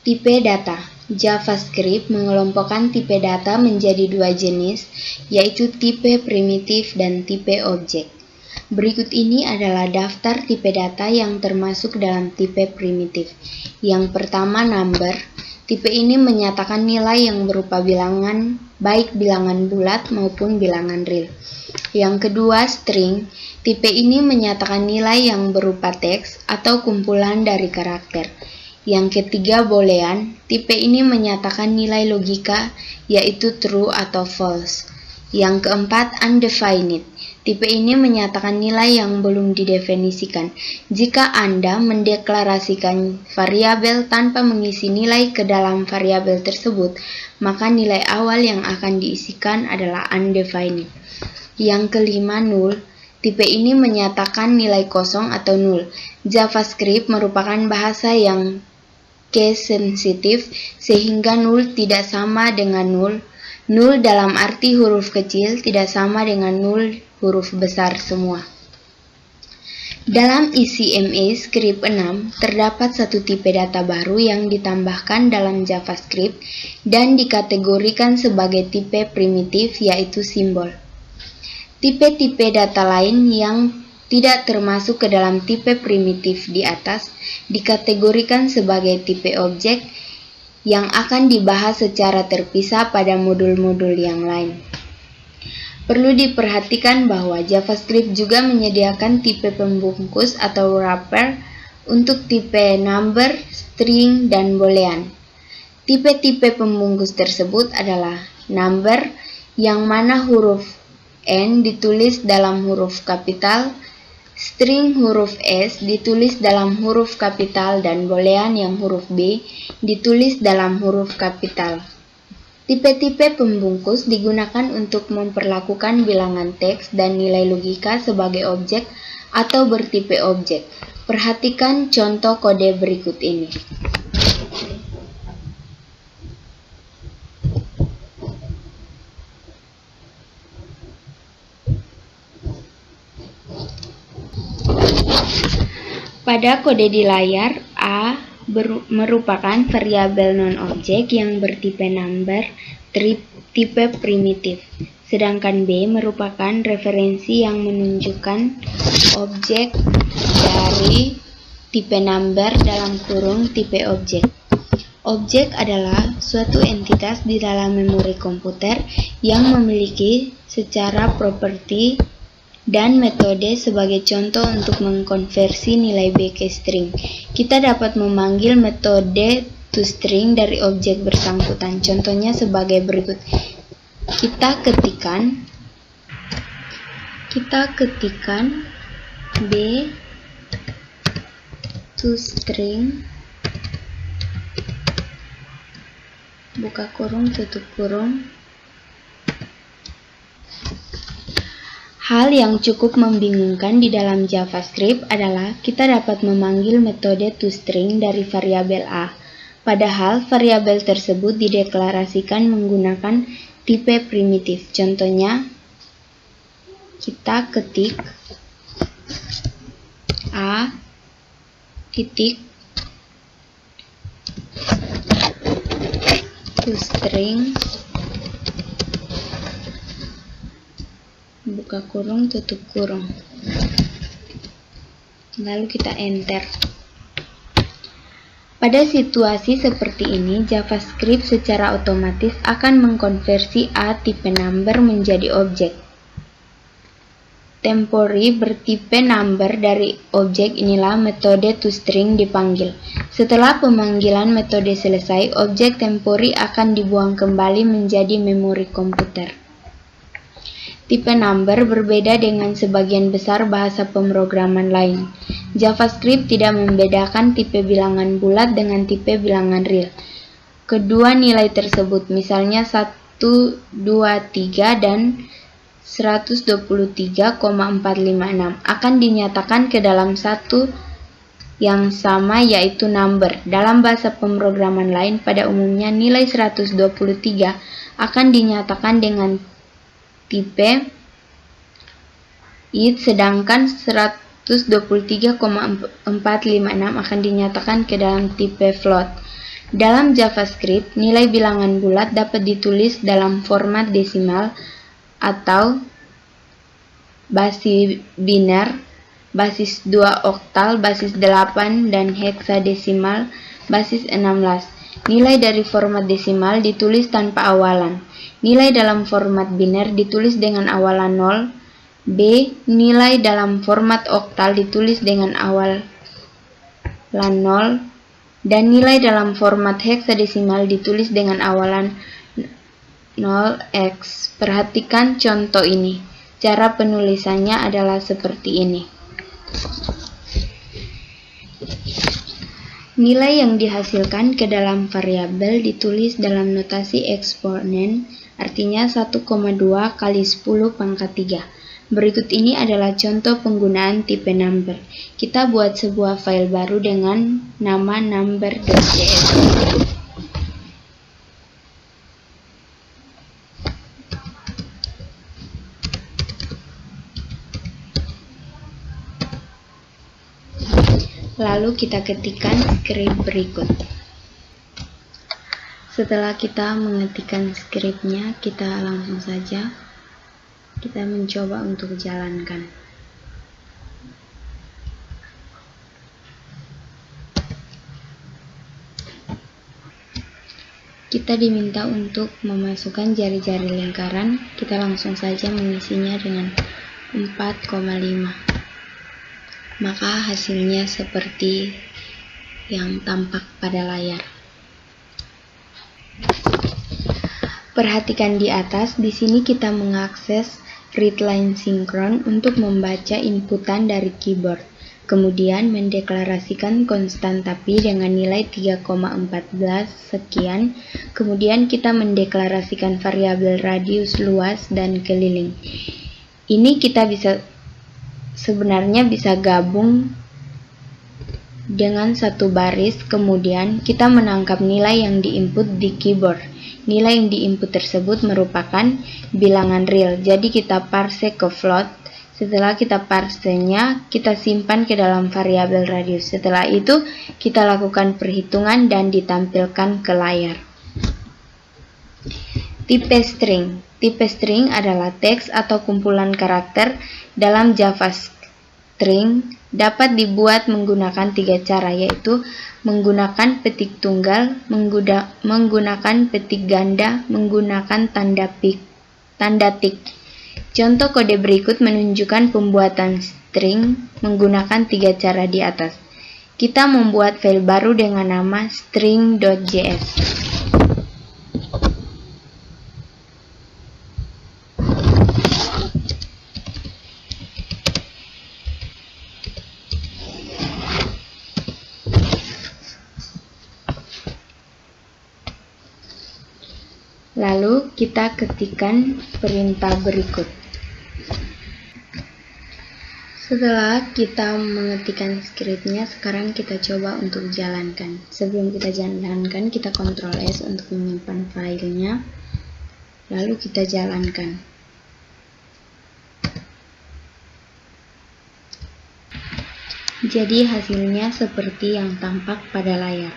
Tipe data. JavaScript mengelompokkan tipe data menjadi dua jenis, yaitu tipe primitif dan tipe objek. Berikut ini adalah daftar tipe data yang termasuk dalam tipe primitif. Yang pertama, number. Tipe ini menyatakan nilai yang berupa bilangan, baik bilangan bulat maupun bilangan real. Yang kedua, string. Tipe ini menyatakan nilai yang berupa teks atau kumpulan dari karakter. Yang ketiga, boolean. Tipe ini menyatakan nilai logika, yaitu true atau false. Yang keempat, undefined. Tipe ini menyatakan nilai yang belum didefinisikan. Jika Anda mendeklarasikan variabel tanpa mengisi nilai ke dalam variabel tersebut, maka nilai awal yang akan diisikan adalah undefined. Yang kelima, null. Tipe ini menyatakan nilai kosong atau null. JavaScript merupakan bahasa yang case sensitif, sehingga null tidak sama dengan null. Null dalam arti huruf kecil tidak sama dengan null huruf besar semua. Dalam ICMA script 6, terdapat satu tipe data baru yang ditambahkan dalam JavaScript dan dikategorikan sebagai tipe primitif, yaitu simbol. Tipe-tipe data lain yang tidak termasuk ke dalam tipe primitif di atas dikategorikan sebagai tipe objek yang akan dibahas secara terpisah pada modul-modul yang lain. Perlu diperhatikan bahwa JavaScript juga menyediakan tipe pembungkus atau wrapper untuk tipe number, string, dan boolean. Tipe-tipe pembungkus tersebut adalah number, yang mana huruf N ditulis dalam huruf kapital, string huruf S ditulis dalam huruf kapital, dan boolean yang huruf B ditulis dalam huruf kapital. Tipe-tipe pembungkus digunakan untuk memperlakukan bilangan teks dan nilai logika sebagai objek atau bertipe objek. Perhatikan contoh kode berikut ini. Pada kode di layar, A merupakan variabel non-objek yang bertipe number tipe primitif, sedangkan B merupakan referensi yang menunjukkan objek dari tipe number dalam kurung tipe objek. Objek adalah suatu entitas di dalam memori komputer yang memiliki secara properti dan metode. Sebagai contoh untuk mengkonversi nilai B ke string, kita dapat memanggil metode toString dari objek bersangkutan. Contohnya sebagai berikut. Kita ketikkan B toString buka kurung tutup kurung. Hal yang cukup membingungkan di dalam JavaScript adalah kita dapat memanggil metode toString dari variabel A, padahal variabel tersebut dideklarasikan menggunakan tipe primitif. Contohnya, kita ketik A titik toString buka kurung tutup kurung, lalu kita enter. Pada situasi seperti ini, JavaScript secara otomatis akan mengkonversi A tipe number menjadi objek. Temporary bertipe number dari objek inilah metode toString dipanggil. Setelah pemanggilan metode selesai, objek temporary akan dibuang kembali menjadi memori komputer. Tipe number berbeda dengan sebagian besar bahasa pemrograman lain. JavaScript tidak membedakan tipe bilangan bulat dengan tipe bilangan real. Kedua nilai tersebut, misalnya 123 dan 123,456, akan dinyatakan ke dalam satu yang sama, yaitu number. Dalam bahasa pemrograman lain, pada umumnya nilai 123 akan dinyatakan dengan tipe int, sedangkan 123,456 akan dinyatakan ke dalam tipe float. Dalam JavaScript, nilai bilangan bulat dapat ditulis dalam format desimal atau basis biner, basis 2 oktal, basis 8, dan heksadesimal basis 16. Nilai dari format desimal ditulis tanpa awalan. Nilai dalam format biner ditulis dengan awalan 0. B. Nilai dalam format oktal ditulis dengan awalan 0. Dan nilai dalam format heksadesimal ditulis dengan awalan 0x. Perhatikan contoh ini. Cara penulisannya adalah seperti ini. Nilai yang dihasilkan ke dalam variabel ditulis dalam notasi eksponen, artinya 1,2 kali 10 pangkat 3. Berikut ini adalah contoh penggunaan tipe number. Kita buat sebuah file baru dengan nama number.js. Lalu kita ketikkan script berikut. Setelah kita mengetikkan scriptnya, kita langsung saja kita mencoba untuk jalankan. Kita diminta untuk memasukkan jari-jari lingkaran. Kita langsung saja mengisinya dengan 4,5. Maka hasilnya seperti yang tampak pada layar. Perhatikan di atas, di sini kita mengakses readline sinkron untuk membaca inputan dari keyboard. Kemudian mendeklarasikan konstan tapi dengan nilai 3,14 sekian. Kemudian kita mendeklarasikan variabel radius, luas, dan keliling. Ini kita sebenarnya bisa gabung dengan satu baris. Kemudian kita menangkap nilai yang diinput di keyboard. Nilai yang diinput tersebut merupakan bilangan real, jadi kita parse ke float. Setelah kita parsenya, kita simpan ke dalam variabel radius. Setelah itu, kita lakukan perhitungan dan ditampilkan ke layar. Tipe string. Tipe string adalah teks atau kumpulan karakter dalam JavaScript. String dapat dibuat menggunakan 3 cara, yaitu menggunakan petik tunggal, menggunakan petik ganda, menggunakan tanda tik. Contoh kode berikut menunjukkan pembuatan string menggunakan 3 cara di atas. Kita membuat file baru dengan nama string.js. Lalu kita ketikkan perintah berikut. Setelah kita mengetikkan scriptnya, sekarang kita coba untuk jalankan. Sebelum kita jalankan, kita Ctrl S untuk menyimpan filenya. Lalu kita jalankan. Jadi hasilnya seperti yang tampak pada layar.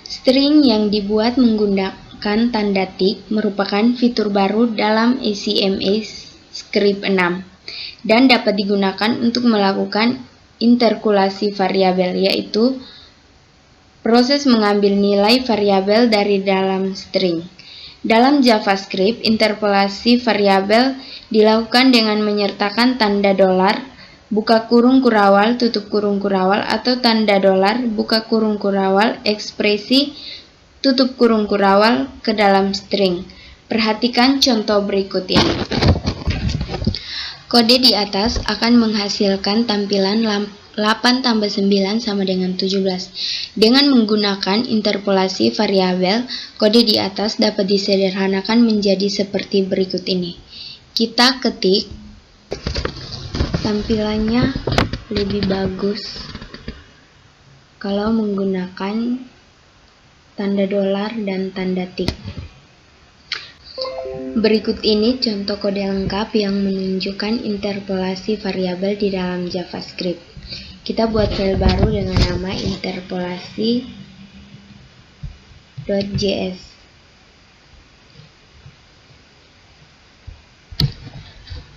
String yang dibuat menggunakan tanda tik merupakan fitur baru dalam ACMA Script 6 dan dapat digunakan untuk melakukan interpolasi variabel, yaitu proses mengambil nilai variabel dari dalam string. Dalam JavaScript, interpolasi variabel dilakukan dengan menyertakan tanda $, buka kurung kurawal, tutup kurung kurawal, atau tanda $, buka kurung kurawal, ekspresi, tutup kurung kurawal ke dalam string. Perhatikan contoh berikutnya. Kode di atas akan menghasilkan tampilan 8 tambah 9 sama dengan 17. Dengan menggunakan interpolasi variabel, kode di atas dapat disederhanakan menjadi seperti berikut ini. Kita ketik, tampilannya lebih bagus kalau menggunakan tanda $, dan tanda tik. Berikut ini contoh kode lengkap yang menunjukkan interpolasi variabel di dalam JavaScript. Kita buat file baru dengan nama interpolasi .js.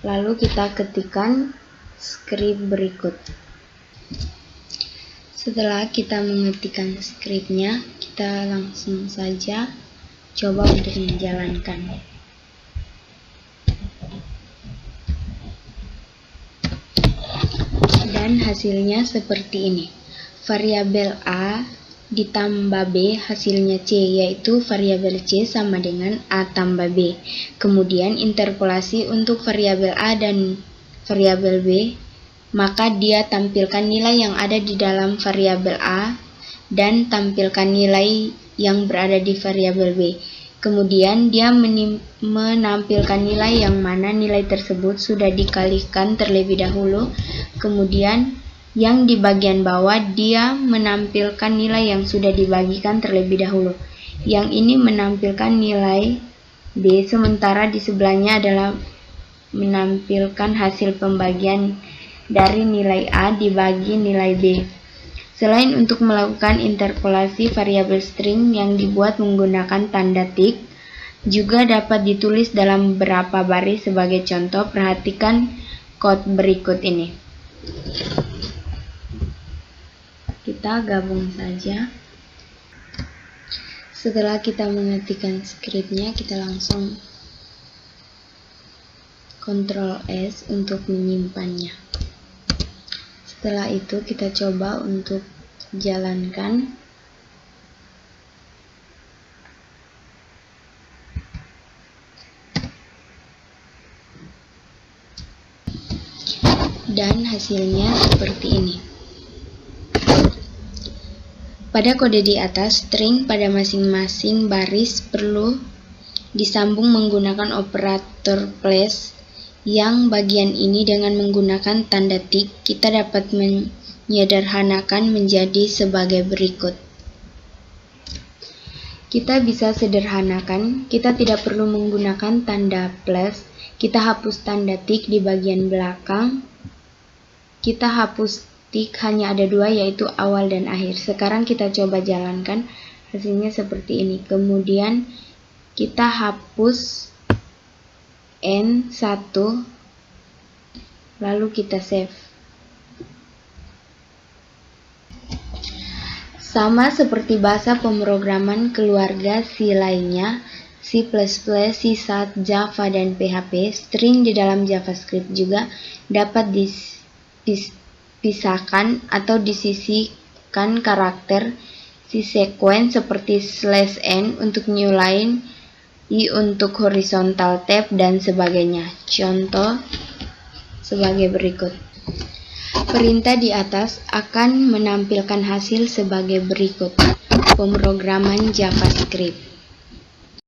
Lalu kita ketikkan skrip berikut. Setelah kita mengetikkan skripnya, kita langsung saja coba untuk menjalankan. Dan hasilnya seperti ini. Variabel A ditambah B hasilnya C, yaitu variabel C sama dengan A tambah B. Kemudian interpolasi untuk variabel A dan variabel B, maka dia tampilkan nilai yang ada di dalam variabel A dan tampilkan nilai yang berada di variabel B. Kemudian dia menampilkan nilai yang mana nilai tersebut sudah dikalikan terlebih dahulu. Kemudian yang di bagian bawah dia menampilkan nilai yang sudah dibagikan terlebih dahulu. Yang ini menampilkan nilai B, sementara di sebelahnya adalah menampilkan hasil pembagian dari nilai A dibagi nilai B. Selain untuk melakukan interpolasi variabel string yang dibuat menggunakan tanda tik, juga dapat ditulis dalam beberapa baris. Sebagai contoh, perhatikan kode berikut ini. Kita gabung saja. Setelah kita mengetikkan skripnya, kita langsung Ctrl S untuk menyimpannya. Setelah itu kita coba untuk jalankan. Dan hasilnya seperti ini. Pada kode di atas, string pada masing-masing baris perlu disambung menggunakan operator place. Yang bagian ini dengan menggunakan tanda tik, kita dapat menyederhanakan menjadi sebagai berikut. Kita bisa sederhanakan, kita tidak perlu menggunakan tanda plus, kita hapus tanda tik di bagian belakang, kita hapus tik hanya ada dua, yaitu awal dan akhir. Sekarang kita coba jalankan, hasilnya seperti ini. Kemudian kita hapus N1, lalu kita save. Sama seperti bahasa pemrograman keluarga C lainnya, C++, C#, Java, dan PHP, string di dalam JavaScript juga dapat dipisahkan atau disisihkan karakter si sequence seperti /n untuk new line, I untuk horizontal tab, dan sebagainya. Contoh sebagai berikut. Perintah di atas akan menampilkan hasil sebagai berikut. Pemrograman JavaScript.